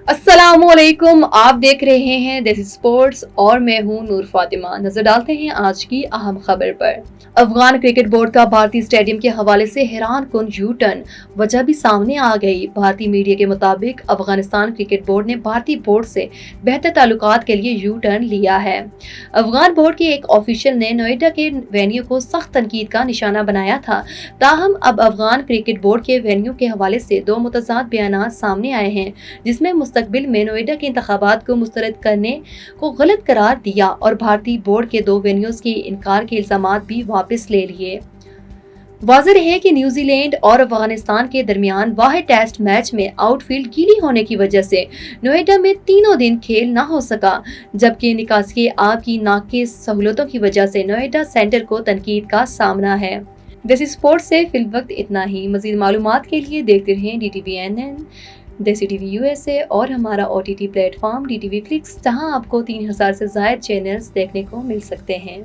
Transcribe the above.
अस्सलामुअलैकुम, आप देख रहे हैं देसी स्पोर्ट्स और मैं हूं नूर फातिमा। नजर डालते हैं आज की अहम खबर पर। अफगान क्रिकेट बोर्ड का भारतीय स्टेडियम के हवाले से हैरान कुन यू टर्न, वजह भी सामने आ गई। भारतीय मीडिया के मुताबिक अफगानिस्तान क्रिकेट बोर्ड ने भारतीय बोर्ड से बेहतर ताल्लुकात के लिए यू टर्न लिया है। अफगान बोर्ड के एक ऑफिशियल ने नोएडा के वेन्यू को सख्त तनकीद का निशाना बनाया था। ताहम अब अफगान क्रिकेट बोर्ड के वेन्यू के हवाले से दो मुतज़ाद बयानात सामने आए हैं, जिसमें मुस्तकबिल में नोएडा के इंतखाबात को मुस्तरद करने को गलत करार दिया और भारतीय बोर्ड के दो वेन्यूज के इनकार के इल्जामात भी वापस ले लिए। वाज़ेह है कि न्यूजीलैंड और अफगानिस्तान के दरमियान वाहिद टेस्ट मैच में आउटफील्ड गीली होने की वजह से नोएडा में तीनों दिन खेल न हो सका, जबकि निकासी आब की नाक़िस सहूलतों की वजह से नोएडा सेंटर को तनकीद का सामना है। देसी स्पोर्ट्स से फिलवक्त इतना ही। मज़ीद मालूमात के लिए देखते रहें DTVNN, देसी टीवी USA और हमारा OTT प्लेटफॉर्म DTV Flix, जहां आपको 3000 से ज़ायद चैनल्स देखने को मिल सकते हैं।